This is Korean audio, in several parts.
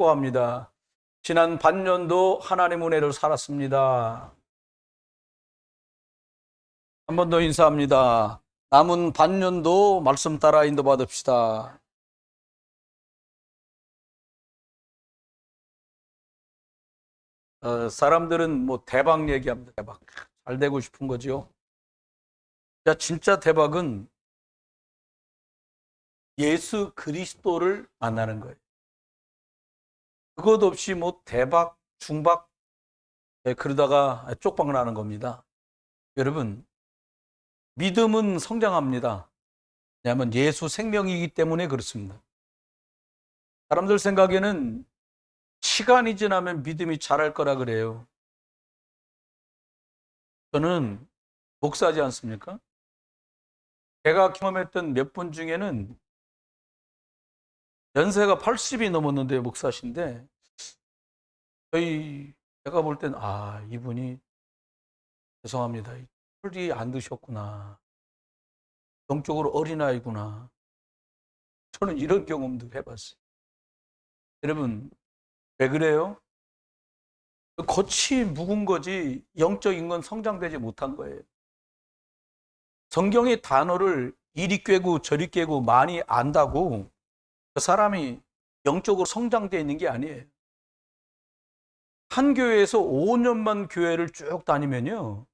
축복합니다. 지난 반년도 하나님 은혜를 살았습니다. 한 번 더 인사합니다. 남은 반년도 말씀 따라 인도받읍시다. 사람들은 뭐 대박 얘기합니다. 대박. 잘 되고 싶은 거죠. 야, 진짜 대박은 예수 그리스도를 만나는 거예요. 그것 없이 뭐 대박, 중박, 그러다가 쪽박 나는 겁니다. 여러분, 믿음은 성장합니다. 왜냐하면 예수 생명이기 때문에 그렇습니다. 사람들 생각에는 시간이 지나면 믿음이 자랄 거라 그래요. 저는 목사지 않습니까? 제가 경험했던 몇 분 중에는 연세가 80이 넘었는데 목사신데 제가 볼 땐 이분이 죄송합니다. 술이 안 드셨구나. 영적으로 어린아이구나. 저는 이런 경험도 해봤어요. 여러분, 왜 그래요? 겉이 묵은 거지 영적인 건 성장되지 못한 거예요. 성경의 단어를 이리 꿰고 저리 꿰고 많이 안다고 그 사람이 영적으로 성장되어 있는 게 아니에요. 한 교회에서 5년만 교회를 쭉 다니면요,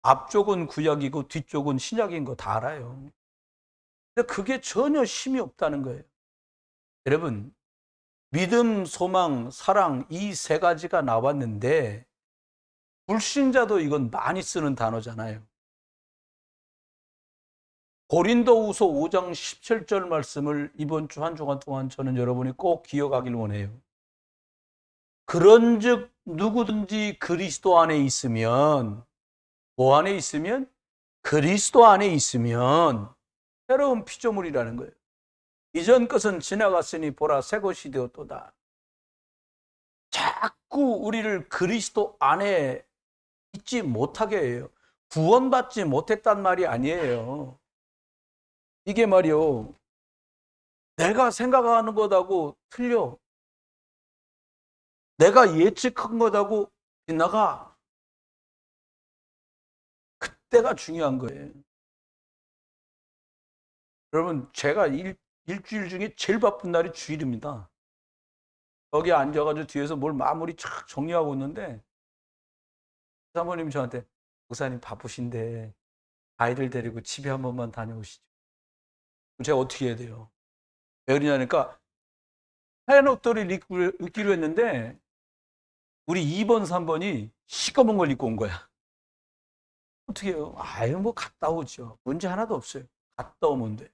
앞쪽은 구약이고 뒤쪽은 신약인 거 다 알아요. 근데 그게 전혀 힘이 없다는 거예요. 여러분, 믿음, 소망, 사랑 이 세 가지가 나왔는데 불신자도 이건 많이 쓰는 단어잖아요. 고린도후서 5장 17절 말씀을 이번 주 한 주간 동안 저는 여러분이 꼭 기억하길 원해요. 그런즉 누구든지 그리스도 안에 있으면, 뭐 안에 있으면? 그리스도 안에 있으면 새로운 피조물이라는 거예요. 이전 것은 지나갔으니 보라 새 것이 되었도다. 자꾸 우리를 그리스도 안에 있지 못하게 해요. 구원받지 못했단 말이 아니에요. 이게 말이요, 내가 생각하는 것하고 틀려. 내가 예측한 것하고 빗나가. 그때가 중요한 거예요. 여러분, 제가 일주일 중에 제일 바쁜 날이 주일입니다. 여기 앉아가지고 뒤에서 뭘 마무리 착 정리하고 있는데 사모님이 저한테, 목사님 바쁘신데 아이들 데리고 집에 한 번만 다녀오시죠. 제가 어떻게 해야 돼요? 왜 그러냐니까 하얀 옷들을 입기로 했는데 우리 2번, 3번이 시꺼먼 걸 입고 온 거야. 어떻게 해요? 뭐 갔다 오죠. 문제 하나도 없어요. 갔다 오면 돼.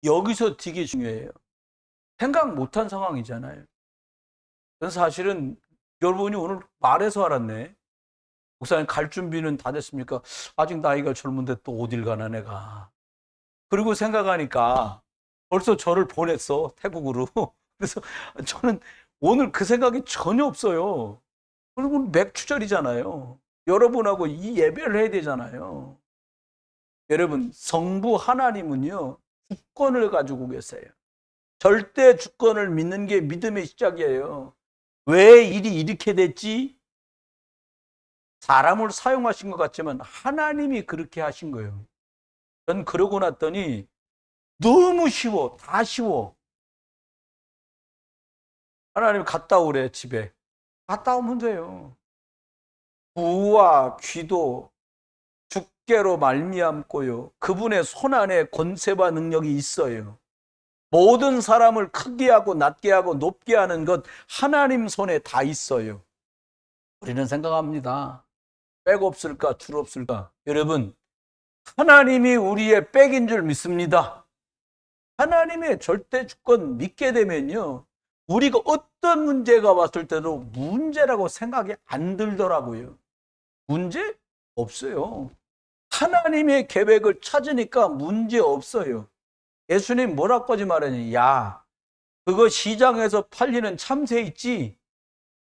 여기서 되게 중요해요. 생각 못한 상황이잖아요. 그래서 사실은 여러분이 오늘 말해서 알았네. 목사님 갈 준비는 다 됐습니까? 아직 나이가 젊은데 또 어딜 가나 내가. 그리고 생각하니까 벌써 저를 보냈어, 태국으로. 그래서 저는 오늘 그 생각이 전혀 없어요. 그리고 맥주절이잖아요. 여러분하고 이 예배를 해야 되잖아요. 여러분, 성부 하나님은요, 주권을 가지고 계세요. 절대 주권을 믿는 게 믿음의 시작이에요. 왜 일이 이렇게 됐지? 사람을 사용하신 것 같지만 하나님이 그렇게 하신 거예요. 전 그러고 났더니 너무 쉬워. 다 쉬워. 하나님 갔다 오래, 집에. 갔다 오면 돼요. 부와 귀도 주께로 말미암고요. 그분의 손 안에 권세와 능력이 있어요. 모든 사람을 크게 하고 낮게 하고 높게 하는 것 하나님 손에 다 있어요. 우리는 생각합니다. 백 없을까, 줄 없을까? 여러분, 하나님이 우리의 백인 줄 믿습니다. 하나님의 절대 주권 믿게 되면요, 우리가 어떤 문제가 왔을 때도 문제라고 생각이 안 들더라고요. 문제 없어요. 하나님의 계획을 찾으니까 문제 없어요. 예수님 뭐라고까지 말하니? 야, 그거 시장에서 팔리는 참새 있지?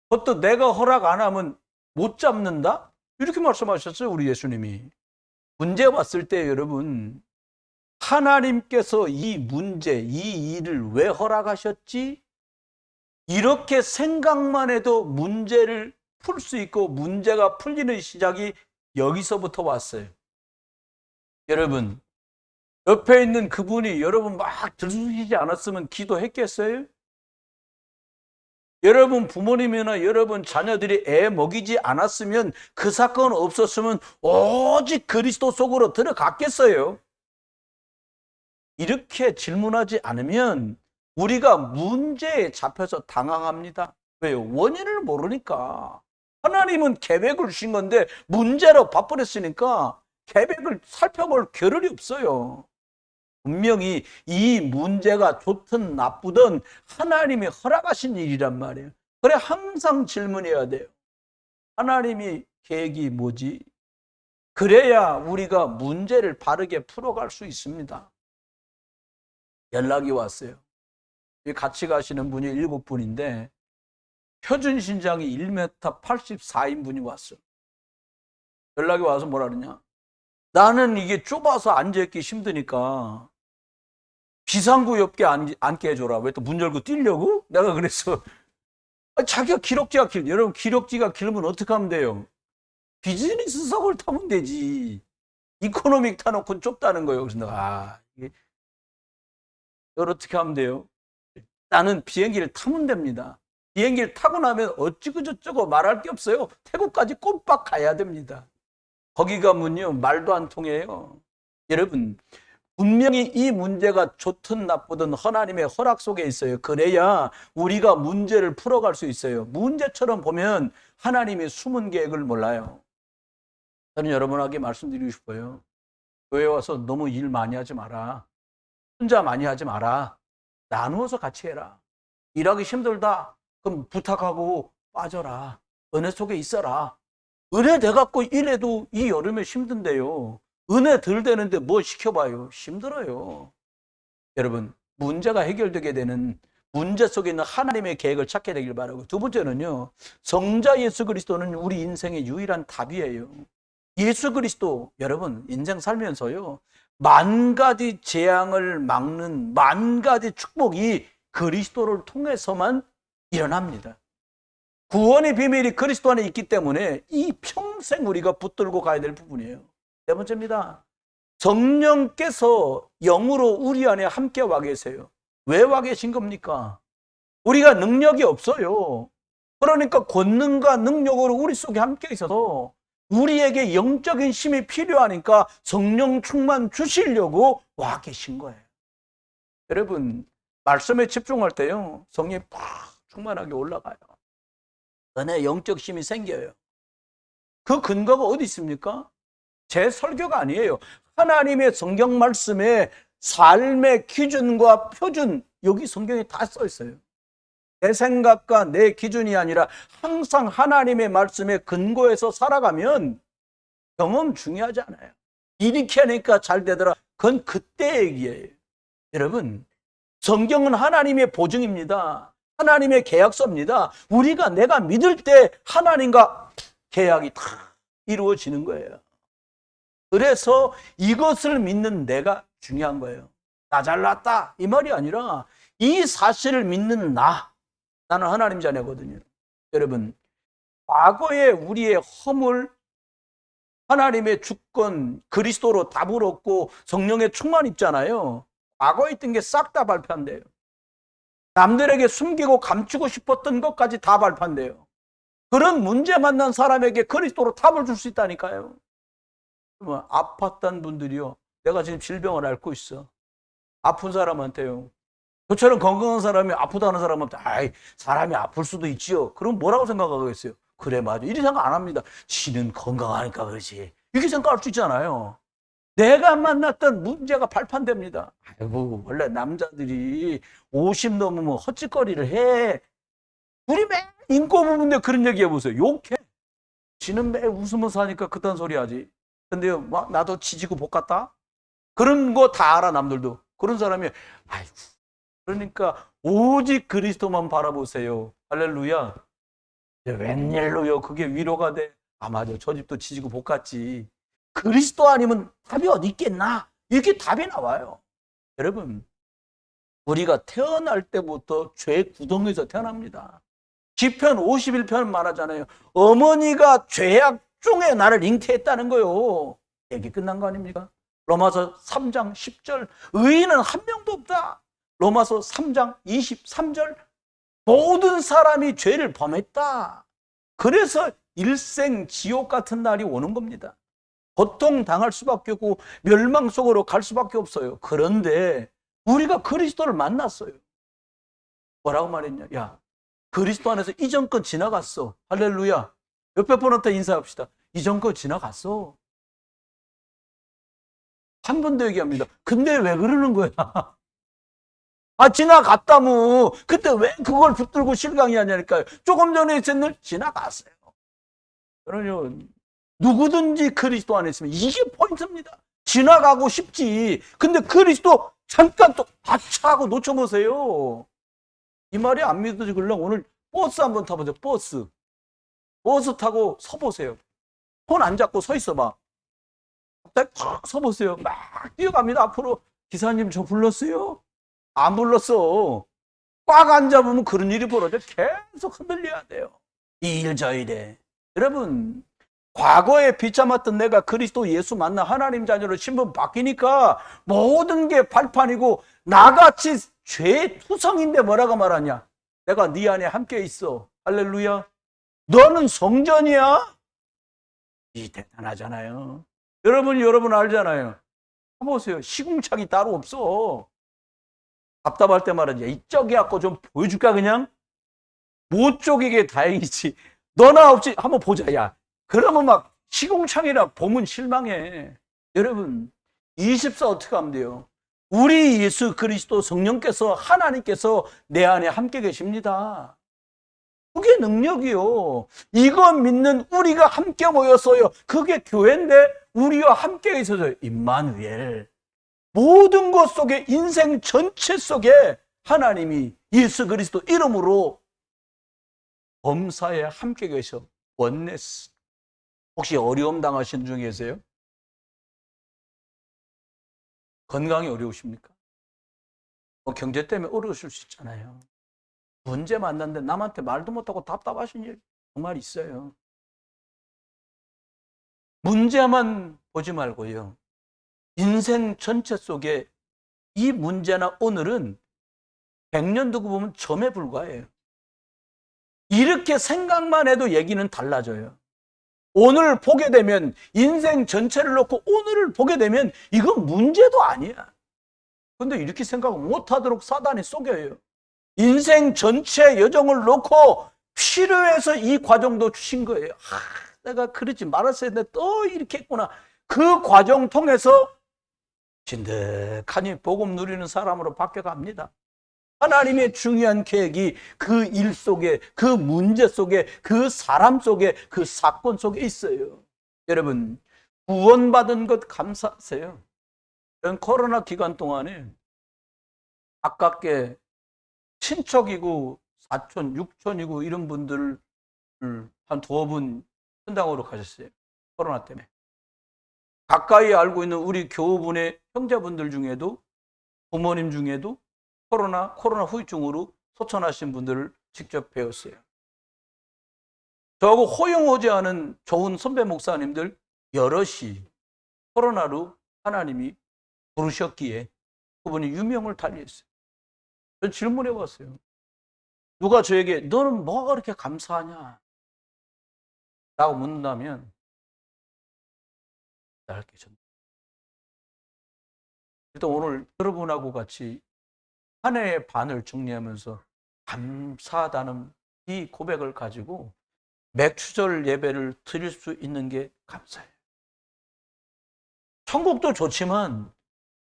그것도 내가 허락 안 하면 못 잡는다? 이렇게 말씀하셨어요, 우리 예수님이. 문제 왔을 때 여러분, 하나님께서 이 문제, 이 일을 왜 허락하셨지? 이렇게 생각만 해도 문제를 풀 수 있고 문제가 풀리는 시작이 여기서부터 왔어요. 여러분, 옆에 있는 그분이 여러분 막 들으시지 않았으면 기도했겠어요? 여러분 부모님이나 여러분 자녀들이 애 먹이지 않았으면 그 사건 없었으면 오직 그리스도 속으로 들어갔겠어요? 이렇게 질문하지 않으면 우리가 문제에 잡혀서 당황합니다. 왜요? 원인을 모르니까. 하나님은 계획을 주신 건데 문제로 바꿔냈으니까 계획을 살펴볼 겨를이 없어요. 분명히 이 문제가 좋든 나쁘든 하나님이 허락하신 일이란 말이에요. 그래 항상 질문해야 돼요. 하나님이 계획이 뭐지? 그래야 우리가 문제를 바르게 풀어갈 수 있습니다. 연락이 왔어요. 같이 가시는 분이 7분인데 표준 신장이 1m 84인분이 왔어. 연락이 와서 뭐라 그러냐? 나는 이게 좁아서 앉아있기 힘드니까 비상구 옆에 앉게 해줘라. 왜 또 문 열고 뛰려고? 내가 그랬어. 자기가 기럭지가 여러분 기럭지가 길면 어떻게 하면 돼요? 비즈니스석을 타면 되지. 이코노믹 타놓고 좁다는 거예요. 그래서 내가 이걸 어떻게 하면 돼요? 나는 비행기를 타면 됩니다. 비행기를 타고 나면 어찌고 저쩌고 말할 게 없어요. 태국까지 꼼빡 가야 됩니다. 거기 가면요 말도 안 통해요. 여러분 분명히 이 문제가 좋든 나쁘든 하나님의 허락 속에 있어요. 그래야 우리가 문제를 풀어갈 수 있어요. 문제처럼 보면 하나님의 숨은 계획을 몰라요. 저는 여러분에게 말씀드리고 싶어요. 교회 와서 너무 일 많이 하지 마라. 혼자 많이 하지 마라. 나누어서 같이 해라. 일하기 힘들다. 그럼 부탁하고 빠져라. 은혜 속에 있어라. 은혜 돼갖고 일해도 이 여름에 힘든데요. 은혜 덜 되는데 뭐 시켜봐요. 힘들어요. 여러분 문제가 해결되게 되는 문제 속에 있는 하나님의 계획을 찾게 되길 바라고. 두 번째는요. 성자 예수 그리스도는 우리 인생의 유일한 답이에요. 예수 그리스도 여러분 인생 살면서요. 만 가지 재앙을 막는 만 가지 축복이 그리스도를 통해서만 일어납니다. 구원의 비밀이 그리스도 안에 있기 때문에 이 평생 우리가 붙들고 가야 될 부분이에요. 네 번째입니다. 성령께서 영으로 우리 안에 함께 와 계세요. 왜 와 계신 겁니까? 우리가 능력이 없어요. 그러니까 권능과 능력으로 우리 속에 함께 있어서 우리에게 영적인 힘이 필요하니까 성령 충만 주시려고 와 계신 거예요. 여러분 말씀에 집중할 때요 성령이 팍 충만하게 올라가요. 은혜 영적 힘이 생겨요. 그 근거가 어디 있습니까? 제 설교가 아니에요. 하나님의 성경 말씀에 삶의 기준과 표준 여기 성경에 다 써 있어요. 내 생각과 내 기준이 아니라 항상 하나님의 말씀에 근거해서 살아가면 경험 중요하지 않아요. 이렇게 하니까 잘 되더라. 그건 그때 얘기예요. 여러분 성경은 하나님의 보증입니다. 하나님의 계약서입니다. 우리가 내가 믿을 때 하나님과 계약이 다 이루어지는 거예요. 그래서 이것을 믿는 내가 중요한 거예요. 나 잘났다 이 말이 아니라 이 사실을 믿는 나는 하나님 자녀거든요. 여러분 과거에 우리의 허물 하나님의 주권 그리스도로 답을 얻고 성령의 충만 있잖아요. 과거에 있던 게 싹 다 발표한대요. 남들에게 숨기고 감추고 싶었던 것까지 다 발표한대요. 그런 문제 만난 사람에게 그리스도로 답을 줄 수 있다니까요. 아팠던 분들이요. 내가 지금 질병을 앓고 있어. 아픈 사람한테요. 저처럼 건강한 사람이 아프다는 사람한테 아이 사람이 아플 수도 있지요. 그럼 뭐라고 생각하겠어요? 그래 맞아. 이런 생각 안 합니다. 지는 건강하니까 그러지. 이렇게 생각할 수 있잖아요. 내가 만났던 문제가 발판됩니다. 아이고 원래 남자들이 50 넘으면 헛짓거리를 해. 우리 매 인고 부분데 그런 얘기 해보세요. 욕해. 지는 매 웃으면서 하니까 그딴 소리 하지. 근데요 막 나도 지지고 볶았다. 그런 거 다 알아 남들도. 그런 사람이 아이고 그러니까 오직 그리스도만 바라보세요. 할렐루야. 웬일로요 그게 위로가 돼. 아 맞아 저 집도 지지고 볶았지. 그리스도 아니면 답이 어디 있겠나? 이렇게 답이 나와요. 여러분 우리가 태어날 때부터 죄 구덩이에서 태어납니다. 시편 51편 말하잖아요. 어머니가 죄악 중에 나를 잉태했다는 거요. 얘기 끝난 거 아닙니까? 로마서 3장 10절 의인은 한 명도 없다. 로마서 3장 23절 모든 사람이 죄를 범했다. 그래서 일생 지옥 같은 날이 오는 겁니다. 고통 당할 수밖에 없고 멸망 속으로 갈 수밖에 없어요. 그런데 우리가 그리스도를 만났어요. 뭐라고 말했냐? 야, 그리스도 안에서 이전 건 지나갔어. 할렐루야. 옆에 분한테 인사합시다. 이전 거 지나갔어. 한 번 더 얘기합니다. 근데 왜 그러는 거야? 아, 지나갔다무. 그때 왜 그걸 붙들고 실강이 하냐니까요. 조금 전에 있었는 지나갔어요. 그러면 누구든지 그리스도 안에 있으면 이게 포인트입니다. 지나가고 싶지. 근데 그리스도 잠깐 또 아차하고 놓쳐보세요. 이 말이 안 믿어지길래 오늘 버스 한번 타보세요. 버스 타고 서보세요. 손 안 잡고 서 있어봐. 갑자기 탁 서보세요. 막 뛰어갑니다. 앞으로. 기사님 저 불렀어요? 안 불렀어. 꽉 안 잡으면 그런 일이 벌어져. 계속 흔들려야 돼요. 이 일 저 일에. 여러분, 과거에 비참했던 내가 그리스도 예수 만나 하나님 자녀로 신분 바뀌니까 모든 게 발판이고 나같이 죄의 투성인데 뭐라고 말하냐? 내가 네 안에 함께 있어. 할렐루야. 너는 성전이야? 이 대단하잖아요. 여러분 알잖아요. 보세요. 시궁창이 따로 없어. 답답할 때 말하지. 이쪽에 갖고 좀 보여줄까 그냥? 못 쪼개게 다행이지. 너나 없지. 한번 보자. 야. 그러면 막 시궁창이라 보면 실망해. 여러분 24 어떻게 하면 돼요? 우리 예수 그리스도 성령께서 하나님께서 내 안에 함께 계십니다. 그게 능력이요. 이거 믿는 우리가 함께 모였어요. 그게 교회인데 우리와 함께 있어서 임마누엘. 모든 것 속에 인생 전체 속에 하나님이 예수 그리스도 이름으로 범사에 함께 계셔. 원네스. 혹시 어려움 당하시는 중에 계세요? 건강이 어려우십니까? 경제 때문에 어려우실 수 있잖아요. 문제 만났는데 남한테 말도 못하고 답답하신 일 정말 있어요. 문제만 보지 말고요. 인생 전체 속에 이 문제나 오늘은 100년 두고 보면 점에 불과해요. 이렇게 생각만 해도 얘기는 달라져요. 오늘 보게 되면 인생 전체를 놓고 오늘을 보게 되면 이건 문제도 아니야. 근데 이렇게 생각 못하도록 사단이 속여요. 인생 전체 여정을 놓고 필요해서 이 과정도 주신 거예요. 내가 그러지 말았어야 했는데 또 이렇게 했구나. 그 과정 통해서 진득하니 복음 누리는 사람으로 바뀌어갑니다. 하나님의 중요한 계획이 그 일 속에, 그 문제 속에, 그 사람 속에, 그 사건 속에 있어요. 여러분, 구원받은 것 감사하세요. 코로나 기간 동안에 가깝게 친척이고 사촌, 육촌이고 이런 분들을 한 두어 분 현장으로 가셨어요. 코로나 때문에. 가까이 알고 있는 우리 교우분의 형제분들 중에도 부모님 중에도 코로나 후유증으로 소천하신 분들을 직접 배웠어요. 저하고 호용호재하는 좋은 선배 목사님들 여럿이 코로나로 하나님이 부르셨기에 그분이 유명을 달리했어요. 저 질문해 봤어요. 누가 저에게 너는 뭐가 그렇게 감사하냐? 라고 묻는다면 짧게 전. 일단 오늘 여러분하고 같이 한 해의 반을 정리하면서 감사하다는 이 고백을 가지고 맥추절 예배를 드릴 수 있는 게 감사해요. 천국도 좋지만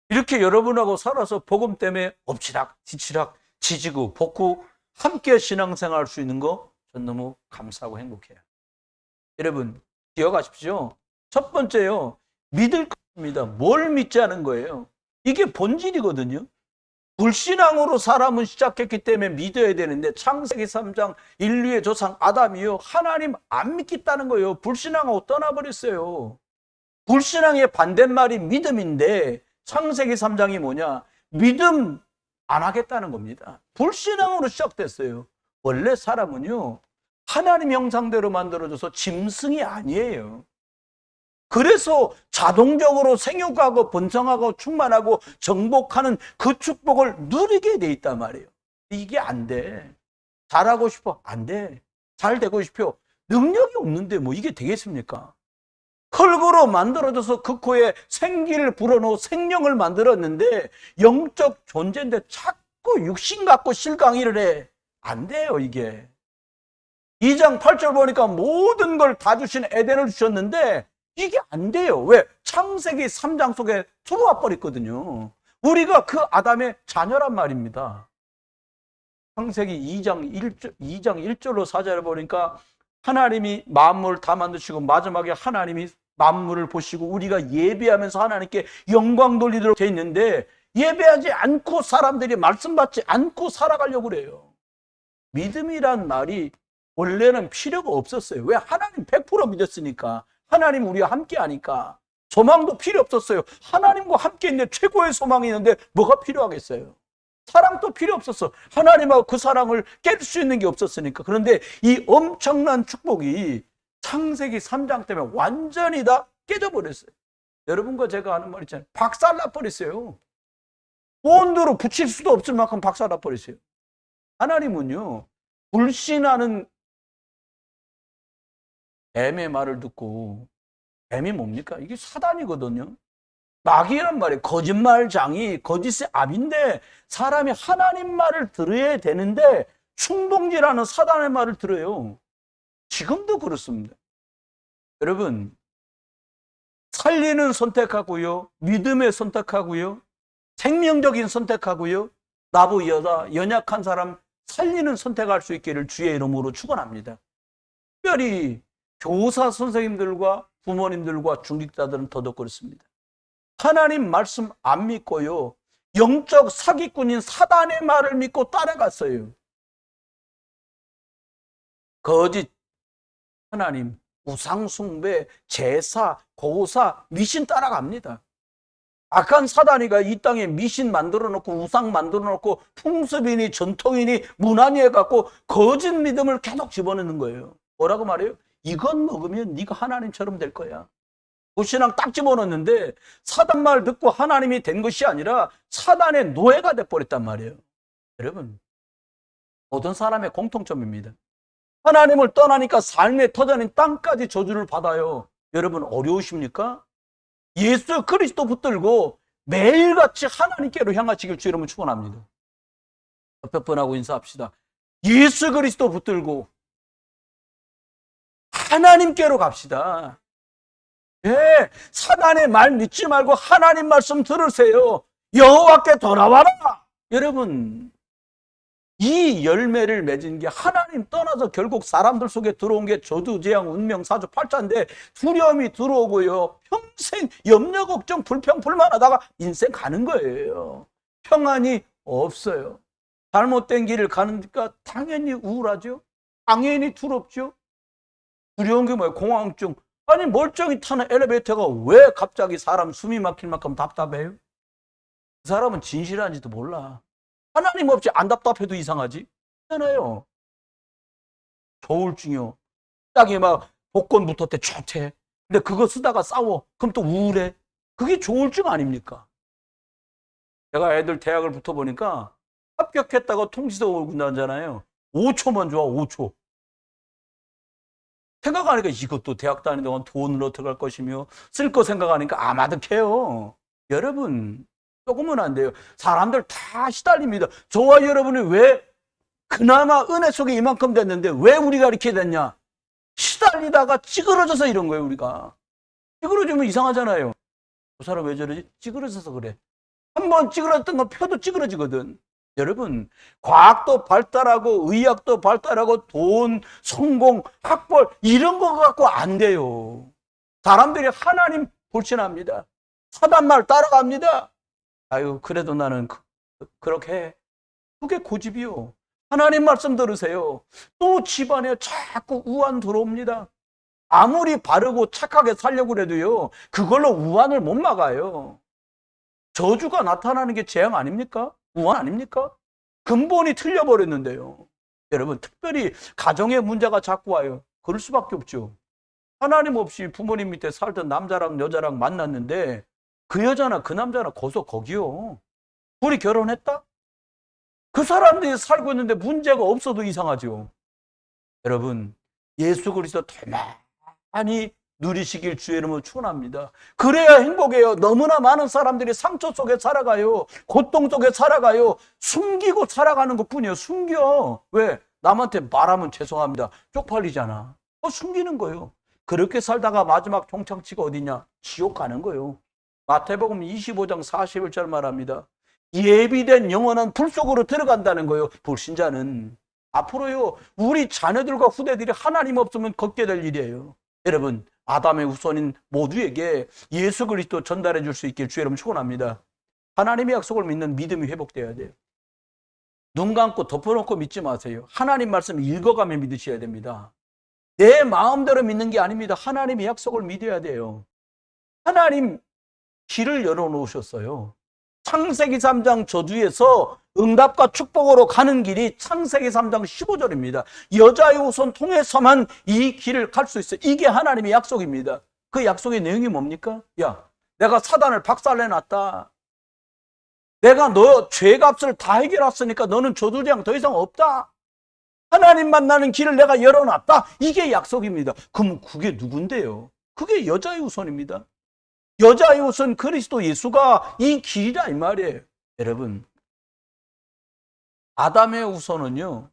이렇게 여러분하고 살아서 복음 때문에 엎치락 뒤치락 지지고 볶고 함께 신앙생활 할 수 있는 거 전 너무 감사하고 행복해요. 여러분 기억하십시오. 첫 번째요. 믿을 겁니다. 뭘 믿지 않은 거예요. 이게 본질이거든요. 불신앙으로 사람은 시작했기 때문에 믿어야 되는데 창세기 3장 인류의 조상 아담이요 하나님 안 믿겠다는 거예요. 불신앙하고 떠나버렸어요. 불신앙의 반대말이 믿음인데 창세기 3장이 뭐냐? 믿음 안 하겠다는 겁니다. 불신앙으로 시작됐어요. 원래 사람은요, 하나님 형상대로 만들어져서 짐승이 아니에요. 그래서 자동적으로 생육하고 번성하고 충만하고 정복하는 그 축복을 누리게 돼 있단 말이에요. 이게 안 돼. 잘하고 싶어? 안 돼. 잘 되고 싶어? 능력이 없는데 뭐 이게 되겠습니까? 흙으로 만들어져서 그 코에 생기를 불어넣어 생명을 만들었는데 영적 존재인데 자꾸 육신 갖고 실강의를 해. 안 돼요, 이게. 2장 8절 보니까 모든 걸 다 주신 에덴을 주셨는데 이게 안 돼요. 왜? 창세기 3장 속에 들어와 버렸거든요. 우리가 그 아담의 자녀란 말입니다. 창세기 2장 1절로 4절을 보니까 하나님이 만물을 다 만드시고 마지막에 하나님이 만물을 보시고 우리가 예배하면서 하나님께 영광 돌리도록 돼 있는데 예배하지 않고 사람들이 말씀 받지 않고 살아가려고 그래요. 믿음이란 말이 원래는 필요가 없었어요. 왜? 하나님 100% 믿었으니까. 하나님 우리와 함께 하니까. 소망도 필요 없었어요. 하나님과 함께 있는데 최고의 소망이 있는데 뭐가 필요하겠어요? 사랑도 필요 없었어. 하나님하고 그 사랑을 깰 수 있는 게 없었으니까. 그런데 이 엄청난 축복이 창세기 3장 때문에 완전히 다 깨져버렸어요. 여러분과 제가 하는 말 있잖아요. 박살나버렸어요. 본드로 붙일 수도 없을 만큼 박살나버렸어요. 하나님은요, 불신하는 뱀의 말을 듣고, 뱀이 뭡니까? 이게 사단이거든요. 마귀란 말이에요. 거짓말장이, 거짓의 압인데 사람이 하나님 말을 들어야 되는데 충동질하는 사단의 말을 들어요. 지금도 그렇습니다. 여러분, 살리는 선택하고요, 믿음의 선택하고요, 생명적인 선택하고요, 나부 여자, 연약한 사람 살리는 선택할 수 있기를 주의 이름으로 축원합니다. 특별히 교사 선생님들과 부모님들과 중직자들은 더더욱 그렇습니다. 하나님 말씀 안 믿고요, 영적 사기꾼인 사단의 말을 믿고 따라갔어요. 거짓 하나님, 우상숭배, 제사, 고사, 미신 따라갑니다. 악한 사단이가 이 땅에 미신 만들어 놓고 우상 만들어 놓고 풍습이니 전통이니 문화니 해갖고 거짓 믿음을 계속 집어넣는 거예요. 뭐라고 말해요? 이것 먹으면 네가 하나님처럼 될 거야. 불신앙 딱 집어넣는데 사단 말 듣고 하나님이 된 것이 아니라 사단의 노예가 돼버렸단 말이에요. 여러분, 모든 사람의 공통점입니다. 하나님을 떠나니까 삶의 터전인 땅까지 저주를 받아요. 여러분, 어려우십니까? 예수 그리스도 붙들고 매일같이 하나님께로 향하시길 주 여러분 축원합니다. 옆에 분하고 인사합시다. 예수 그리스도 붙들고 하나님께로 갑시다. 예, 사단의 말 믿지 말고 하나님 말씀 들으세요. 여호와께 돌아와라. 여러분, 이 열매를 맺은 게 하나님 떠나서 결국 사람들 속에 들어온 게 저주, 재앙, 운명, 사주, 팔자인데 두려움이 들어오고요. 평생 염려, 걱정, 불평, 불만하다가 인생 가는 거예요. 평안이 없어요. 잘못된 길을 가니까 당연히 우울하죠. 당연히 두렵죠. 두려운 게 뭐예요? 공황증. 아니, 멀쩡히 타는 엘리베이터가 왜 갑자기 사람 숨이 막힐 만큼 답답해요? 그 사람은 진실한지도 몰라. 하나님 없이 안 답답해도 이상하지? 그렇잖아요. 조울증이요. 딱이 막 복권 붙었대, 좋대. 근데 그거 쓰다가 싸워. 그럼 또 우울해. 그게 조울증 아닙니까? 제가 애들 대학을 붙어보니까 합격했다고 통지서 오고 나잖아요. 5초만 좋아, 5초. 생각하니까 이것도 대학 다니는 동안 돈을 어떻게 할 것이며 쓸 거 생각하니까 아마득해요. 여러분, 조금은 안 돼요. 사람들 다 시달립니다. 저와 여러분이 왜 그나마 은혜 속에 이만큼 됐는데 왜 우리가 이렇게 됐냐? 시달리다가 찌그러져서 이런 거예요. 우리가 찌그러지면 이상하잖아요. 그 사람 왜 저러지? 찌그러져서 그래. 한번 찌그러졌던 건 펴도 찌그러지거든. 여러분, 과학도 발달하고 의학도 발달하고 돈, 성공, 학벌 이런 거 갖고 안 돼요. 사람들이 하나님 불신합니다. 사단 말 따라갑니다. 아유, 그래도 나는 그렇게 해. 그게 고집이요. 하나님 말씀 들으세요. 또 집안에 자꾸 우환 들어옵니다. 아무리 바르고 착하게 살려고 해도요, 그걸로 우환을 못 막아요. 저주가 나타나는 게 재앙 아닙니까? 우한 아닙니까? 근본이 틀려버렸는데요. 여러분, 특별히 가정에 문제가 자꾸 와요. 그럴 수밖에 없죠. 하나님 없이 부모님 밑에 살던 남자랑 여자랑 만났는데 그 여자나 그 남자나 거기요. 둘이 결혼했다? 그 사람들이 살고 있는데 문제가 없어도 이상하죠. 여러분, 예수 그리스도 더 많이 누리시길 주의 이름으로 축원합니다. 그래야 행복해요. 너무나 많은 사람들이 상처 속에 살아가요. 고통 속에 살아가요. 숨기고 살아가는 것뿐이에요. 숨겨. 왜? 남한테 말하면 죄송합니다. 쪽팔리잖아. 숨기는 거예요. 그렇게 살다가 마지막 종착지가 어디냐? 지옥 가는 거예요. 마태복음 25장 41절 말합니다. 예비된 영원한 불 속으로 들어간다는 거예요. 불신자는. 앞으로요, 우리 자녀들과 후대들이 하나님 없으면 걷게 될 일이에요. 여러분, 아담의 후손인 모두에게 예수 그리스도 전달해 줄 수 있길 주의 이름으로 축원합니다. 하나님의 약속을 믿는 믿음이 회복되어야 돼요. 눈 감고 덮어놓고 믿지 마세요. 하나님 말씀 읽어가며 믿으셔야 됩니다. 내 마음대로 믿는 게 아닙니다. 하나님의 약속을 믿어야 돼요. 하나님 길을 열어놓으셨어요. 창세기 3장 저주에서 응답과 축복으로 가는 길이 창세기 3장 15절입니다. 여자의 후손 통해서만 이 길을 갈 수 있어요. 이게 하나님의 약속입니다. 그 약속의 내용이 뭡니까? 야, 내가 사단을 박살내놨다. 내가 너 죄값을 다 해결했으니까 너는 저주재앙 더 이상 없다. 하나님 만나는 길을 내가 열어놨다. 이게 약속입니다. 그럼 그게 누군데요? 그게 여자의 후손입니다. 여자의 후손 그리스도 예수가 이 길이다 이 말이에요. 여러분, 아담의 후손은요,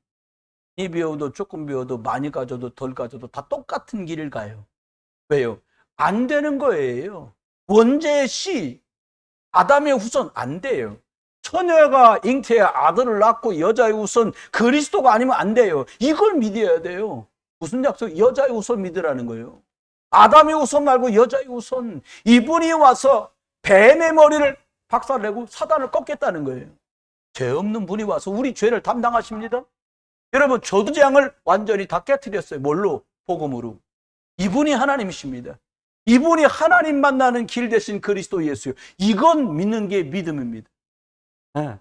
이 비워도 조금 비워도 많이 가져도 덜 가져도 다 똑같은 길을 가요. 왜요? 안 되는 거예요. 원죄의 씨, 아담의 후손 안 돼요. 처녀가 잉태에 아들을 낳고 여자의 후손 그리스도가 아니면 안 돼요. 이걸 믿어야 돼요. 무슨 약속? 여자의 후손 믿으라는 거예요. 아담의 후손 말고 여자의 후손. 이분이 와서 뱀의 머리를 박살내고 사단을 꺾겠다는 거예요. 죄 없는 분이 와서 우리 죄를 담당하십니다. 여러분, 저주재앙을 완전히 다 깨트렸어요. 뭘로? 복음으로. 이분이 하나님이십니다. 이분이 하나님 만나는 길 대신 그리스도 예수요. 이건 믿는 게 믿음입니다. 네.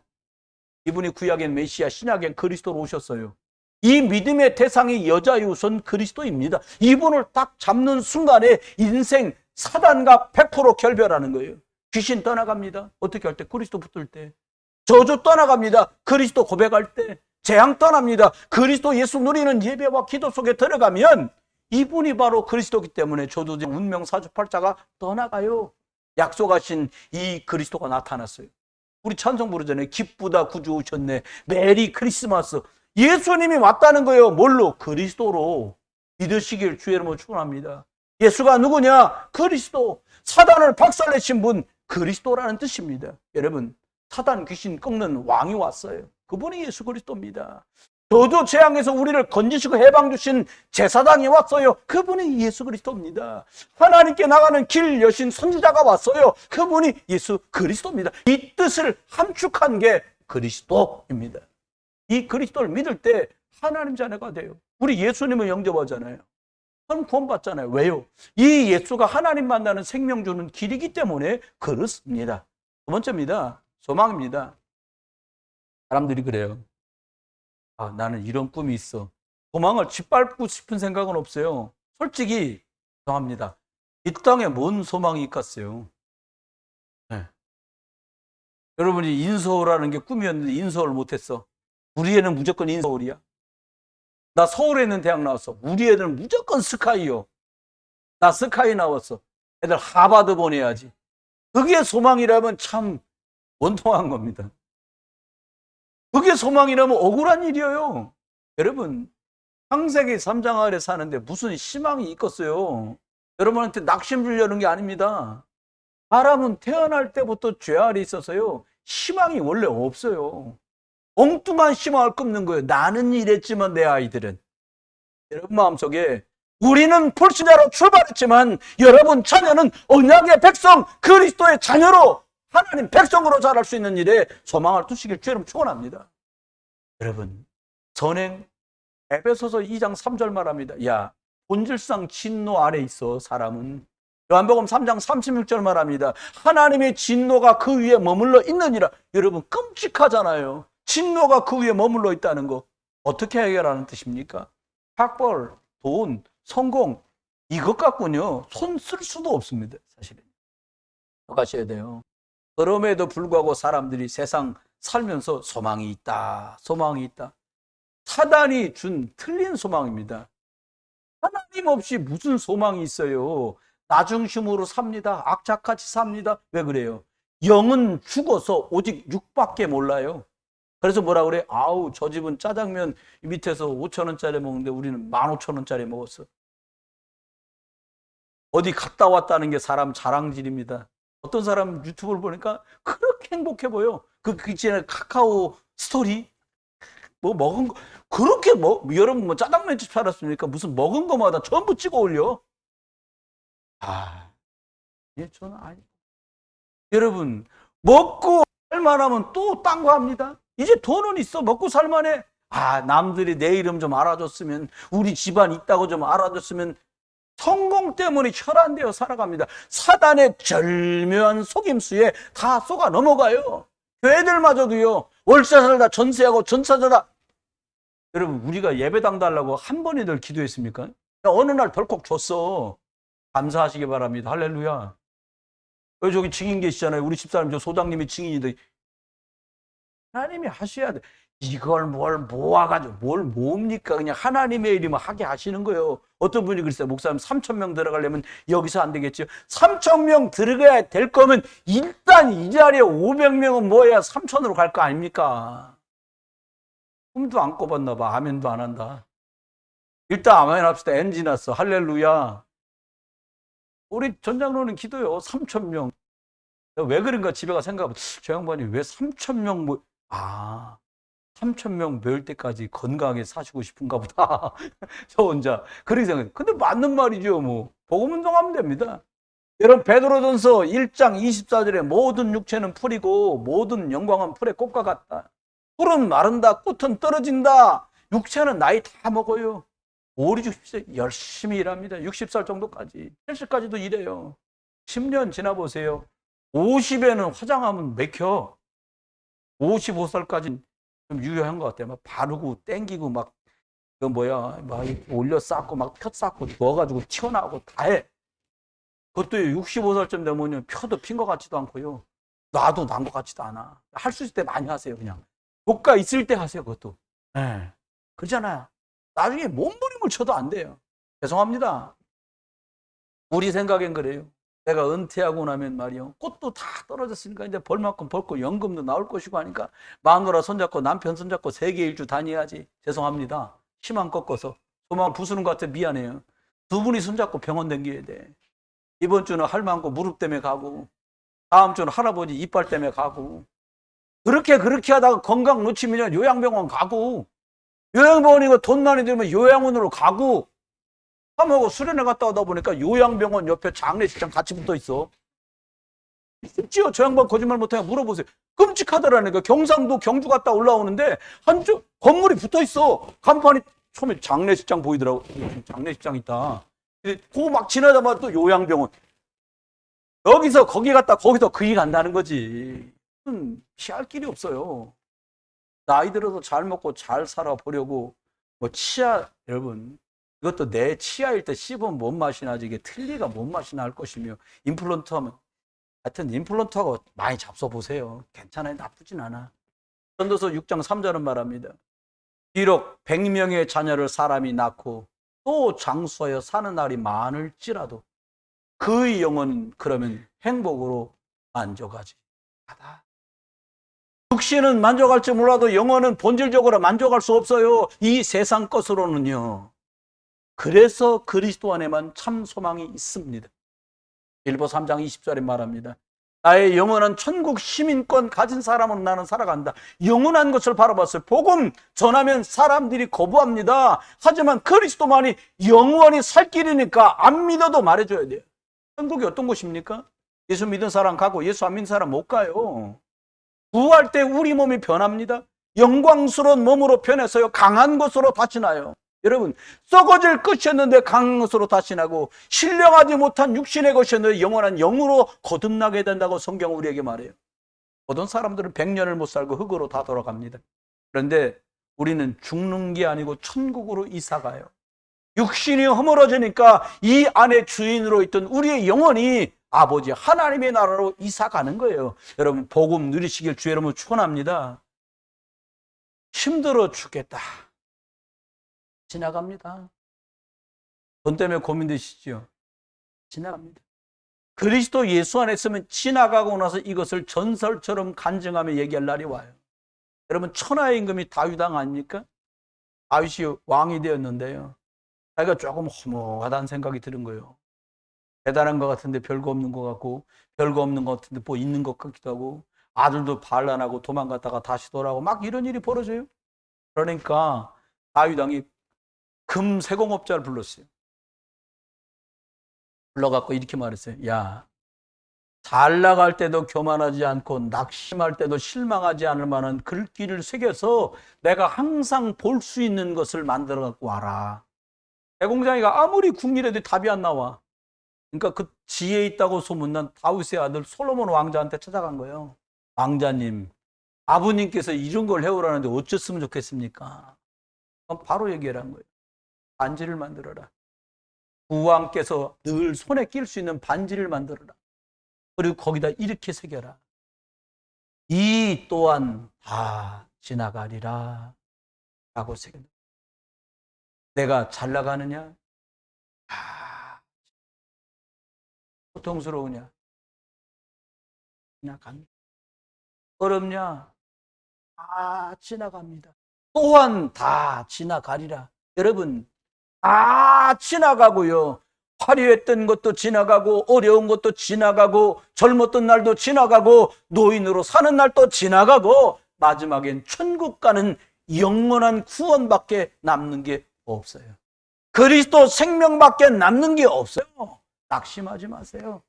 이분이 구약엔 메시아, 신약엔 그리스도로 오셨어요. 이 믿음의 대상이 여자의 후손 그리스도입니다. 이분을 딱 잡는 순간에 인생 사단과 100% 결별하는 거예요. 귀신 떠나갑니다. 어떻게 할 때? 그리스도 붙들 때. 저주 떠나갑니다. 그리스도 고백할 때. 재앙 떠납니다. 그리스도 예수 누리는 예배와 기도 속에 들어가면 이분이 바로 그리스도이기 때문에 저주의 운명 사주팔자가 떠나가요. 약속하신 이 그리스도가 나타났어요. 우리 찬송 부르잖아요. 기쁘다 구주 오셨네. 메리 크리스마스. 예수님이 왔다는 거예요. 뭘로? 그리스도로. 믿으시길 주의 이름으로 축원합니다. 예수가 누구냐? 그리스도. 사단을 박살내신 분 그리스도라는 뜻입니다. 여러분, 사단 귀신 꺾는 왕이 왔어요. 그분이 예수 그리스도입니다. 저주 재앙에서 우리를 건지시고 해방 주신 제사장이 왔어요. 그분이 예수 그리스도입니다. 하나님께 나가는 길 여신 선지자가 왔어요. 그분이 예수 그리스도입니다. 이 뜻을 함축한 게 그리스도입니다. 이 그리스도를 믿을 때 하나님 자녀가 돼요. 우리 예수님을 영접하잖아요. 그럼 구원받잖아요. 왜요? 이 예수가 하나님 만나는 생명 주는 길이기 때문에 그렇습니다. 두 번째입니다. 소망입니다. 사람들이 그래요. 아, 나는 이런 꿈이 있어. 소망을 짓밟고 싶은 생각은 없어요. 솔직히 죄송합니다. 이 땅에 뭔 소망이 있겠어요? 네. 여러분이 인서울하는 게 꿈이었는데 인서울 못했어. 우리 애는 무조건 인서울이야. 나 서울에 있는 대학 나왔어. 우리 애들은 무조건 스카이요. 나 스카이 나왔어. 애들 하버드 보내야지. 그게 소망이라면 참 원통한 겁니다. 그게 소망이라면 억울한 일이에요. 여러분, 창세기 3장 아래 사는데 무슨 희망이 있겠어요? 여러분한테 낙심 주려는 게 아닙니다. 사람은 태어날 때부터 죄 아래 있어서요, 희망이 원래 없어요. 엉뚱한 희망을 끊는 거예요. 나는 이랬지만 내 아이들은. 여러분 마음속에 우리는 불신자로 출발했지만 여러분 자녀는 언약의 백성, 그리스도의 자녀로 하나님 백성으로 자랄 수 있는 일에 소망을 두시길 주님 축원합니다. 여러분, 선행 에베소서 2장 3절 말합니다. 야, 본질상 진노 아래 있어 사람은. 요한복음 3장 36절 말합니다. 하나님의 진노가 그 위에 머물러 있느니라. 여러분 끔찍하잖아요. 진노가 그 위에 머물러 있다는 거. 어떻게 해결하는 뜻입니까? 학벌, 돈, 성공 이것 갖고는요 손 쓸 수도 없습니다. 사실은 가셔야 돼요. 그럼에도 불구하고 사람들이 세상 살면서 소망이 있다, 소망이 있다. 사단이 준 틀린 소망입니다. 하나님 없이 무슨 소망이 있어요? 나 중심으로 삽니다. 악착같이 삽니다. 왜 그래요? 영은 죽어서 오직 육밖에 몰라요. 그래서 뭐라 그래? 아우 저 집은 짜장면 밑에서 5,000원짜리 먹는데 우리는 15,000원짜리 먹었어. 어디 갔다 왔다는 게 사람 자랑질입니다. 어떤 사람 유튜브를 보니까 그렇게 행복해 보여. 그 전에 카카오 스토리 뭐 먹은 거 그렇게 여러분 뭐 짜장면집 살았습니까? 무슨 먹은 거마다 전부 찍어 올려. 저는 아니. 여러분 먹고 살만하면 또 딴 거 합니다. 이제 돈은 있어 먹고 살만해. 남들이 내 이름 좀 알아줬으면 우리 집안 있다고 좀 알아줬으면. 성공 때문에 혈안되어 살아갑니다. 사단의 절묘한 속임수에 다 속아 넘어가요. 교회들마저도요. 월세 살다 전세하고 전차자다. 여러분 우리가 예배당 달라고 한 번이들 기도했습니까? 어느 날 덜컥 줬어. 감사하시기 바랍니다. 할렐루야. 저기 증인 계시잖아요. 우리 집사람 저 소장님이 증인인데 하나님이 하셔야 돼. 이걸 뭘 모아가지고 뭘 모읍니까? 그냥 하나님의 일이면 하게 하시는 거예요. 어떤 분이 그랬어요. 목사님 3,000명 들어가려면 여기서 안 되겠죠. 3,000명 들어가야 될 거면 일단 이 자리에 500명은 모여야 3,000으로 갈 거 아닙니까? 꿈도 안 꿔봤나 봐. 아멘도 안 한다. 일단 아멘 합시다. 엔진 났어. 할렐루야. 우리 전장로는 기도요. 3,000명. 왜 그런가 집에 가 생각해보면 저 양반이 왜 3,000명 3,000명 모일 때까지 건강하게 사시고 싶은가 보다. 저 혼자. 그렇게 생각해요. 근데 맞는 말이죠. 뭐 복음 운동하면 됩니다. 여러분 베드로전서 1장 24절에 모든 육체는 풀이고 모든 영광은 풀의 꽃과 같다. 풀은 마른다. 꽃은 떨어진다. 육체는 나이 다 먹어요. 5, 60세 열심히 일합니다. 60살 정도까지. 70까지도 일해요. 10년 지나보세요. 50에는 화장하면 맥혀. 55살까지 좀 유효한 것 같아요. 막 바르고 땡기고 막 올려 쌓고 막 펴 쌓고 넣어가지고 튀어나오고 다 해. 그것도 65살쯤 되면 펴도 핀 것 같지도 않고요. 놔도 난 것 같지도 않아. 할 수 있을 때 많이 하세요. 그냥 고가 있을 때 하세요. 그것도. 네. 그러잖아요. 나중에 몸부림을 쳐도 안 돼요. 죄송합니다. 우리 생각엔 그래요. 내가 은퇴하고 나면 말이요. 꽃도 다 떨어졌으니까 이제 벌 만큼 벌고 연금도 나올 것이고 하니까 마누라 손잡고 남편 손잡고 세계 일주 다녀야지. 죄송합니다. 희망 꺾어서 소망 부수는 것 같아. 미안해요. 두 분이 손잡고 병원 다녀야 돼. 이번 주는 할망고 무릎 때문에 가고 다음 주는 할아버지 이빨 때문에 가고 그렇게 하다가 건강 놓치면 요양병원 가고 요양병원이고 돈 많이 들면 요양원으로 가고 하고 수련회 갔다 오다 보니까 요양병원 옆에 장례식장 같이 붙어 있어. 심지어 저 양반 거짓말 못하냐 물어보세요. 끔찍하더라니까. 경상도 경주 갔다 올라오는데 한쪽 건물이 붙어 있어. 간판이 처음에 장례식장 보이더라고. 장례식장 있다. 그거 막 지나자마자 또 요양병원. 여기서 거기 갔다 거기서 그이 간다는 거지. 피할 길이 없어요. 나이 들어서 잘 먹고 잘 살아보려고 치아 여러분 이것도 내 치아일 때 씹으면 뭔 맛이 나지 이게 틀니가 뭔 맛이 날 것이며 임플란트 하면 하여튼 임플란트하고 많이 잡숴보세요. 괜찮아요. 나쁘진 않아. 전도서 6장 3절은 말합니다. 비록 100명의 자녀를 사람이 낳고 또 장수하여 사는 날이 많을지라도 그의 영혼은 그러면 행복으로 만족하지 않아. 육신은 만족할지 몰라도 영혼은 본질적으로 만족할 수 없어요. 이 세상 것으로는요. 그래서 그리스도 안에만 참 소망이 있습니다. 빌보 3장 20절에 말합니다. 나의 영원한 천국 시민권 가진 사람은 나는 살아간다. 영원한 것을 바라봤어요. 복음 전하면 사람들이 거부합니다. 하지만 그리스도만이 영원히 살 길이니까 안 믿어도 말해줘야 돼요. 천국이 어떤 곳입니까? 예수 믿은 사람 가고 예수 안 믿는 사람 못 가요. 구할 때 우리 몸이 변합니다. 영광스러운 몸으로 변해서요 강한 것으로 다시 나요. 여러분, 썩어질 것이었는데 강한 것으로 다시 나고 신령하지 못한 육신의 것이었는데 영원한 영으로 거듭나게 된다고 성경은 우리에게 말해요. 어떤 사람들은 100년을 못 살고 흙으로 다 돌아갑니다. 그런데 우리는 죽는 게 아니고 천국으로 이사가요. 육신이 허물어지니까 이 안에 주인으로 있던 우리의 영혼이 아버지 하나님의 나라로 이사가는 거예요. 여러분, 복음 누리시길 주의 이름으로 축원합니다. 힘들어 죽겠다. 지나갑니다. 돈 때문에 고민되시죠? 지나갑니다. 그리스도 예수 안에 있으면 지나가고 나서 이것을 전설처럼 간증하며 얘기할 날이 와요. 여러분, 천하의 임금이 다윗 왕 아닙니까? 다윗이 왕이 되었는데요, 자기가 조금 허무하다는 생각이 드는 거예요. 대단한 것 같은데 별거 없는 것 같고, 별거 없는 것 같은데 뭐 있는 것 같기도 하고, 아들도 반란하고 도망갔다가 다시 돌아오고 막 이런 일이 벌어져요. 그러니까 다윗 왕이 금세공업자를 불렀어요. 불러갖고 이렇게 말했어요. 야, 잘 나갈 때도 교만하지 않고 낙심할 때도 실망하지 않을 만한 글귀를 새겨서 내가 항상 볼 수 있는 것을 만들어 갖고 와라. 대공장이가 아무리 궁리해도 답이 안 나와. 그러니까 그 지혜 있다고 소문난 다윗의 아들 솔로몬 왕자한테 찾아간 거예요. 왕자님, 아버님께서 이런 걸 해오라는데 어쩌으면 좋겠습니까? 바로 얘기를 한 거예요. 반지를 만들어라. 부왕께서 늘 손에 낄 수 있는 반지를 만들어라. 그리고 거기다 이렇게 새겨라. 이 또한 다 지나가리라 라고 새겼다. 내가 잘 나가느냐? 고통스러우냐? 지나갑니다. 어렵냐? 다 지나갑니다. 또한 다 지나가리라. 여러분, 다 지나가고요. 화려했던 것도 지나가고, 어려운 것도 지나가고, 젊었던 날도 지나가고, 노인으로 사는 날도 지나가고, 마지막엔 천국 가는 영원한 구원밖에 남는 게 없어요. 그리스도 생명밖에 남는 게 없어요. 낙심하지 마세요.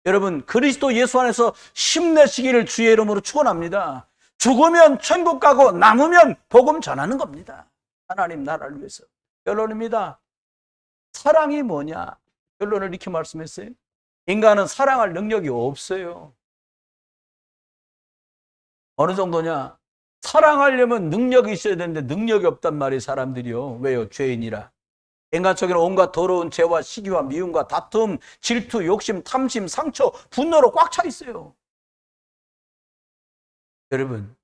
여러분, 그리스도 예수 안에서 힘내시기를 주의 이름으로 축원합니다. 죽으면 천국 가고 남으면 복음 전하는 겁니다. 하나님 나라를 위해서. 결론입니다. 사랑이 뭐냐? 결론을 이렇게 말씀했어요. 인간은 사랑할 능력이 없어요. 어느 정도냐? 사랑하려면 능력이 있어야 되는데 능력이 없단 말이에요, 사람들이요. 왜요? 죄인이라. 인간 속에는 온갖 더러운 죄와 시기와 미움과 다툼, 질투, 욕심, 탐심, 상처, 분노로 꽉 차 있어요. 여러분,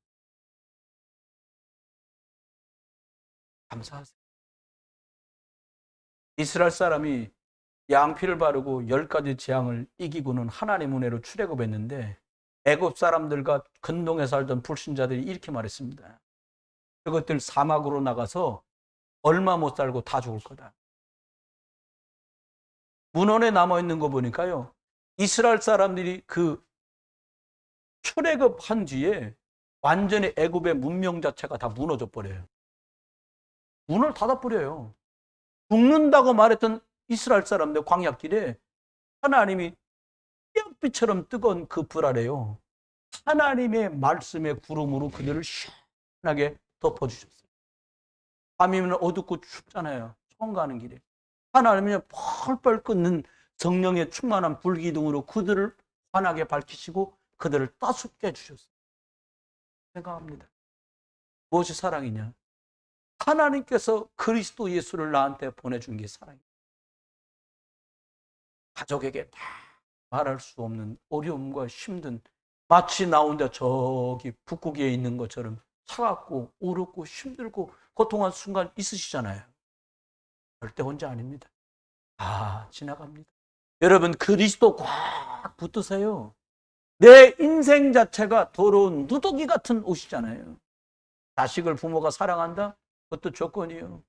감사하세요. 이스라엘 사람이 양피를 바르고 10가지 재앙을 이기고는 하나님 은혜로 출애굽했는데 애굽 사람들과 근동에 살던 불신자들이 이렇게 말했습니다. 그것들 사막으로 나가서 얼마 못 살고 다 죽을 거다. 문헌에 남아있는 거 보니까요, 이스라엘 사람들이 그 출애굽한 뒤에 완전히 애굽의 문명 자체가 다 무너져 버려요. 문을 닫아버려요. 죽는다고 말했던 이스라엘 사람들 광야길에 하나님이 태양빛처럼 뜨거운 그 불 아래요, 하나님의 말씀의 구름으로 그들을 시원하게 덮어주셨어요. 밤이면 어둡고 춥잖아요. 처음 가는 길에. 하나님이 펄펄 끓는 성령의 충만한 불기둥으로 그들을 환하게 밝히시고 그들을 따숩게 해주셨어요. 생각합니다. 무엇이 사랑이냐? 하나님께서 그리스도 예수를 나한테 보내준 게 사랑이에요. 가족에게 다 말할 수 없는 어려움과 힘든, 마치 나 혼자 저기 북극에 있는 것처럼 차갑고 어렵고 힘들고 고통한 순간 있으시잖아요. 절대 혼자 아닙니다. 다 지나갑니다. 여러분, 그리스도 꽉 붙드세요. 내 인생 자체가 더러운 누더기 같은 옷이잖아요. 자식을 부모가 사랑한다? 그것도 조건이에요.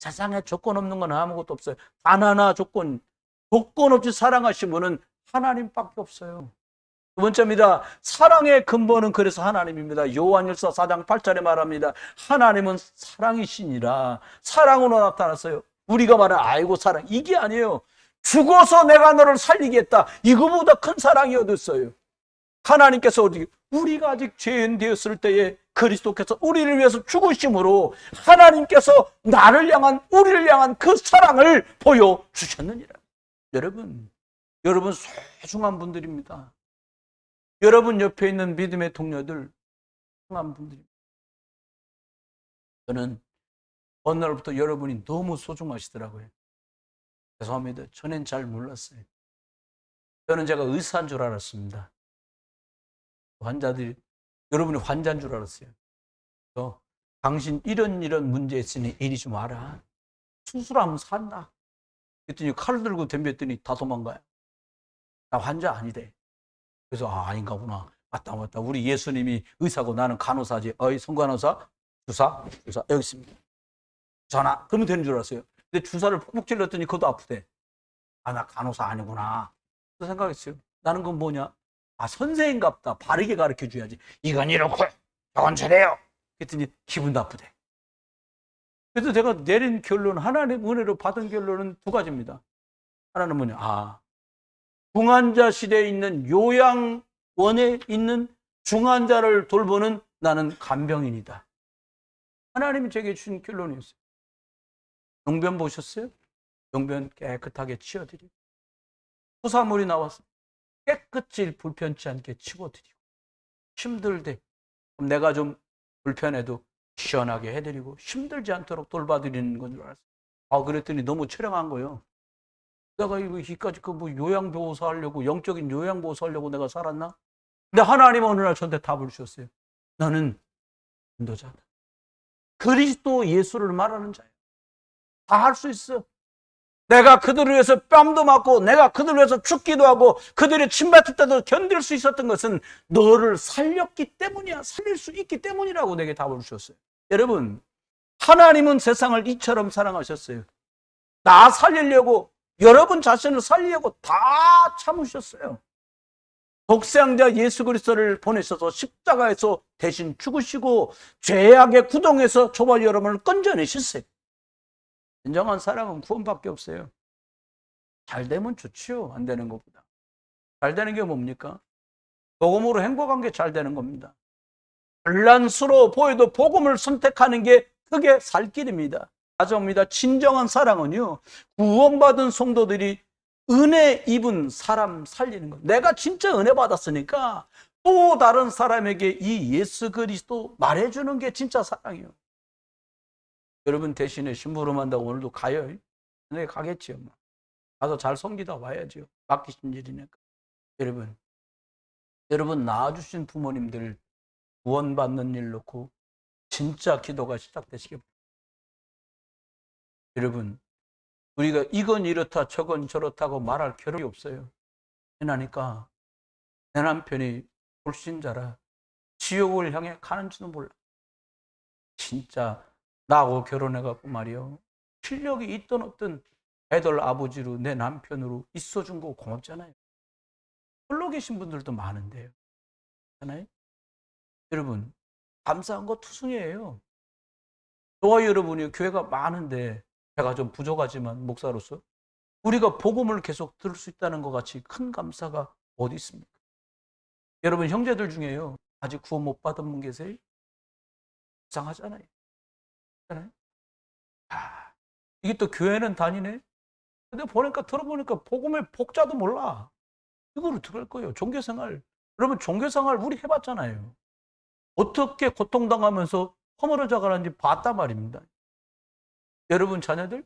세상에 조건 없는 건 아무것도 없어요. 단 하나 조건 없이 사랑하신 분은 하나님밖에 없어요. 두 번째입니다. 사랑의 근본은 그래서 하나님입니다. 요한일서 4장 8절에 말합니다. 하나님은 사랑이시니라. 사랑으로 나타났어요. 우리가 말하는 아이고 사랑, 이게 아니에요. 죽어서 내가 너를 살리겠다, 이거보다 큰 사랑이 어딨어요. 하나님께서 우리가 아직 죄인 되었을 때에 그리스도께서 우리를 위해서 죽으심으로 하나님께서 우리를 향한 그 사랑을 보여주셨느니라. 여러분 소중한 분들입니다. 여러분 옆에 있는 믿음의 동료들 소중한 분들입니다. 저는 어느 날부터 여러분이 너무 소중하시더라고요. 죄송합니다. 전엔 잘 몰랐어요. 저는 제가 의사인 줄 알았습니다. 여러분이 환자인 줄 알았어요. 당신 이런 문제 있으니 이리 좀 와라. 수술하면 산다. 그랬더니 칼 들고 덤볐더니 다 도망가요. 나 환자 아니대. 그래서 아닌가 보나. 맞다. 우리 예수님이 의사고 나는 간호사지. 어이 성간호사 주사 여기 있습니다. 전화. 그러면 되는 줄 알았어요. 근데 주사를 푹푹 찔렀더니 그것도 아프대. 나 간호사 아니구나. 그 생각했어요. 나는 건 뭐냐? 선생인갑다. 바르게 가르쳐 줘야지. 이건 이렇고 저건 저래요. 그랬더니 기분 나쁘대. 그래서 제가 내린 결론, 하나님 은혜로 받은 결론은 두 가지입니다. 하나는 뭐냐? 중환자실에 있는 요양원에 있는 중환자를 돌보는 나는 간병인이다. 하나님이 제게 주신 결론이었어요. 용변 보셨어요? 용변 깨끗하게 치워드리고 수사물이 나왔어요. 깨끗이 불편치 않게 치워드리고 힘들대. 그럼 내가 좀 불편해도 시원하게 해드리고 힘들지 않도록 돌봐드리는 건 줄 알았어요. 그랬더니 너무 처량한 거예요. 내가 이까지 요양보호사 하려고, 영적인 요양보호사 하려고 내가 살았나? 근데 하나님 어느 날 저한테 답을 주셨어요. 너는 인도자다. 그리스도 예수를 말하는 자야. 다 할 수 있어. 내가 그들을 위해서 뺨도 맞고 내가 그들을 위해서 죽기도 하고 그들의 침뱉을 때도 견딜 수 있었던 것은 너를 살렸기 때문이야. 살릴 수 있기 때문이라고 내게 답을 주셨어요. 여러분, 하나님은 세상을 이처럼 사랑하셨어요. 나 살리려고, 여러분 자신을 살리려고 다 참으셨어요. 독생자 예수 그리스도를 보내셔서 십자가에서 대신 죽으시고 죄악의 구덩이에서 저와 여러분을 건져내셨어요. 진정한 사랑은 구원밖에 없어요. 잘 되면 좋지요. 안 되는 것보다. 잘 되는 게 뭡니까? 복음으로 행복한 게 잘 되는 겁니다. 혼란스러워 보여도 복음을 선택하는 게 그게 살 길입니다. 가져옵니다. 진정한 사랑은요, 구원받은 성도들이 은혜 입은 사람 살리는 것. 내가 진짜 은혜 받았으니까 또 다른 사람에게 이 예수 그리스도 말해주는 게 진짜 사랑이에요. 여러분 대신에 심부름한다고 오늘도 가요? 네, 가겠지요. 가서 잘 섬기다 와야죠. 맡기신 일이니까. 여러분 낳아주신 부모님들 구원받는 일 놓고 진짜 기도가 시작되시기 바랍니다. 여러분, 우리가 이건 이렇다 저건 저렇다고 말할 겨를이 없어요. 하니까 내 남편이 불신자라 지옥을 향해 가는지도 몰라. 진짜 나하고 결혼해갖고 말이요, 실력이 있든 없든 애들 아버지로 내 남편으로 있어준 거 고맙잖아요. 홀로 계신 분들도 많은데요. 그렇잖아요? 여러분, 감사한 거 투성이에요. 저와 여러분이 교회가 많은데 제가 좀 부족하지만 목사로서 우리가 복음을 계속 들을 수 있다는 것 같이 큰 감사가 어디 있습니까? 여러분 형제들 중에요, 아직 구원 못 받은 분 계세요? 이상하잖아요. 이게 또 교회는 다니네? 근데 들어보니까 복음의 복자도 몰라. 이거를 들을 거예요. 종교생활. 여러분 종교생활 우리 해봤잖아요. 어떻게 고통당하면서 허물어져 가는지 봤단 말입니다. 여러분 자녀들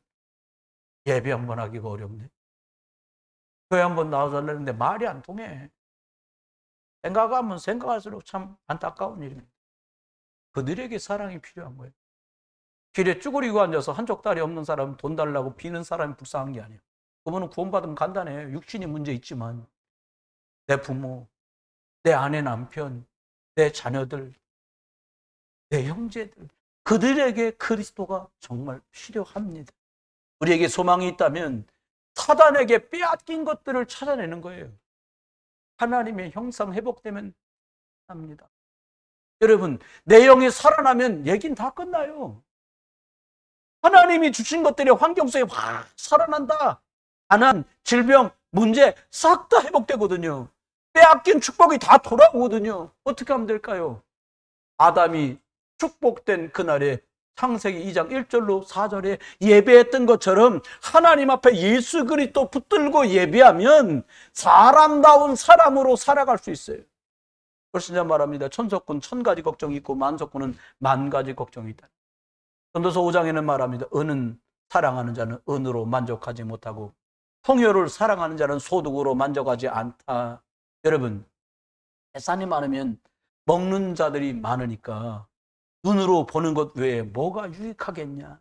예배 한번 하기가 어렵네. 교회 한번 나와달라는데 말이 안 통해. 생각하면 생각할수록 참 안타까운 일입니다. 그들에게 사랑이 필요한 거예요. 길에 쭈그리고 앉아서 한쪽 다리 없는 사람은 돈 달라고 비는 사람이 불쌍한 게 아니에요. 그분은 구원받으면 간단해요. 육신이 문제 있지만 내 부모, 내 아내 남편, 내 자녀들, 내 형제들, 그들에게 그리스도가 정말 필요합니다. 우리에게 소망이 있다면 사단에게 빼앗긴 것들을 찾아내는 거예요. 하나님의 형상 회복되면 합니다. 여러분, 내 영이 살아나면 얘기는 다 끝나요. 하나님이 주신 것들이 환경 속에 확 살아난다. 가난, 질병, 문제 싹 다 회복되거든요. 빼앗긴 축복이 다 돌아오거든요. 어떻게 하면 될까요? 아담이 축복된 그날에 창세기 2장 1절로 4절에 예배했던 것처럼 하나님 앞에 예수 그리스도 붙들고 예배하면 사람다운 사람으로 살아갈 수 있어요. 그래서 말합니다. 천석군 1000가지 걱정이 있고 만석군은 10,000가지 걱정이 있다. 전도서 5장에는 말합니다. 은은 사랑하는 자는 은으로 만족하지 못하고 풍요를 사랑하는 자는 소득으로 만족하지 않다. 여러분, 재산이 많으면 먹는 자들이 많으니까 눈으로 보는 것 외에 뭐가 유익하겠냐.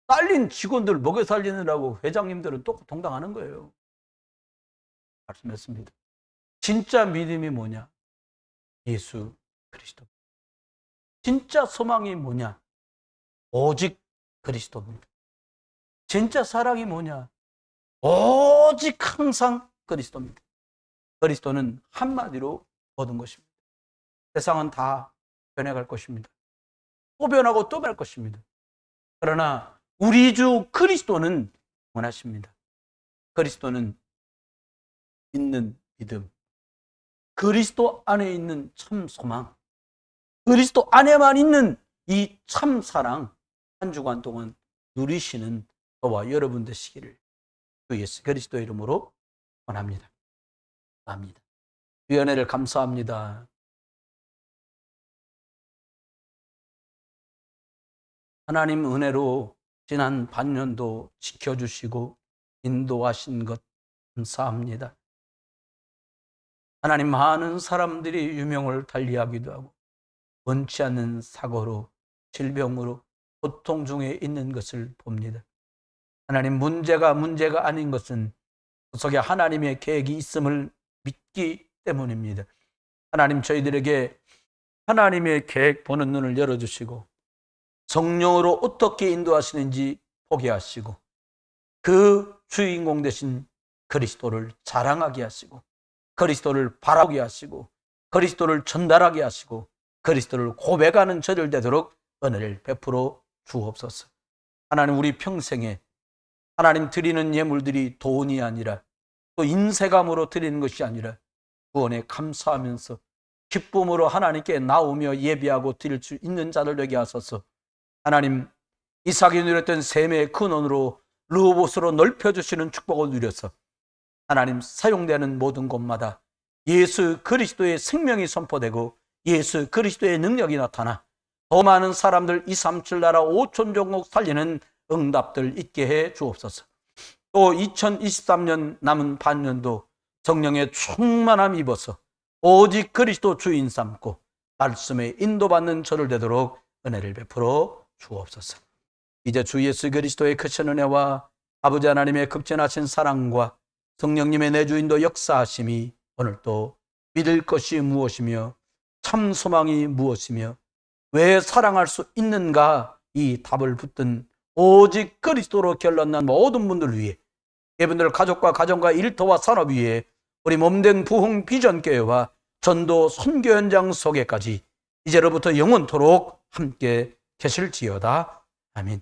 딸린 직원들 먹여 살리느라고 회장님들은 또 동당하는 거예요. 말씀했습니다. 진짜 믿음이 뭐냐? 예수 그리스도. 진짜 소망이 뭐냐? 오직 그리스도입니다. 진짜 사랑이 뭐냐? 오직 항상 그리스도입니다. 그리스도는 한마디로 모든 것입니다. 세상은 다 변해갈 것입니다. 또 변하고 또 변할 것입니다. 그러나 우리 주 그리스도는 원하십니다. 그리스도는 있는 믿음, 그리스도 안에 있는 참 소망, 그리스도 안에만 있는 이 참 사랑, 한 주간 동안 누리시는 저와 여러분 되시기를 주 예수 그리스도의 이름으로 원합니다. 감사합니다. 주의 은혜를 감사합니다. 하나님 은혜로 지난 반년도 지켜주시고 인도하신 것 감사합니다. 하나님, 많은 사람들이 유명을 달리하기도 하고 원치 않는 사고로 질병으로 고통 중에 있는 것을 봅니다. 하나님, 문제가 아닌 것은 그 속에 하나님의 계획이 있음을 믿기 때문입니다. 하나님, 저희들에게 하나님의 계획 보는 눈을 열어주시고 성령으로 어떻게 인도하시는지 보게 하시고 그 주인공 되신 그리스도를 자랑하게 하시고 그리스도를 바라보게 하시고 그리스도를 전달하게 하시고 그리스도를 고백하는 저들 되도록 은혜를 베풀어 주옵소서. 하나님, 우리 평생에 하나님 드리는 예물들이 돈이 아니라 또 인세감으로 드리는 것이 아니라 구원에 감사하면서 기쁨으로 하나님께 나오며 예배하고 드릴 수 있는 자들 되게 하소서. 하나님, 이삭이 누렸던 셈의 근원으로 르호봇으로 넓혀주시는 축복을 누려서 하나님, 사용되는 모든 곳마다 예수 그리스도의 생명이 선포되고 예수 그리스도의 능력이 나타나 더 많은 사람들 237 나라 5천 종국 살리는 응답들 있게 해 주옵소서. 또 2023년 남은 반년도 성령의 충만함 입어서 오직 그리스도 주인 삼고 말씀에 인도받는 저를 되도록 은혜를 베풀어 주옵소서. 이제 주 예수 그리스도의 크신 은혜와 아버지 하나님의 극진하신 사랑과 성령님의 내주인도 역사하심이 오늘도 믿을 것이 무엇이며 참 소망이 무엇이며 왜 사랑할 수 있는가, 이 답을 붙든 오직 그리스도로 결론난 모든 분들 위해, 여러분들 가족과 가정과 일터와 산업 위에 우리 몸된 부흥 비전교회와 전도 선교 현장 속에까지 이제로부터 영원토록 함께 계실지어다. 아멘.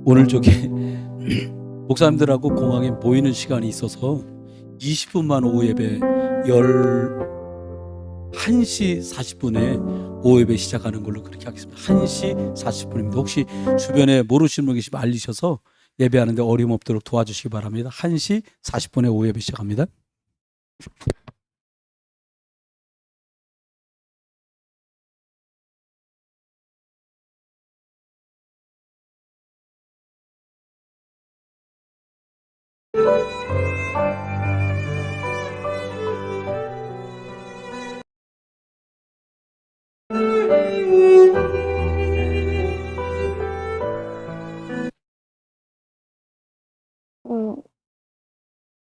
오늘 저기 목사님들하고 공항에 모이는 시간이 있어서 20분만 오후 예배 1시 40분에 오후 예배 시작하는 걸로 그렇게 하겠습니다. 1시 40분입니다. 혹시 주변에 모르시는 분 계시면 알리셔서 예배하는데 어려움 없도록 도와주시기 바랍니다. 1시 40분에 오후 예배 시작합니다.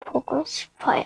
보고 싶어요.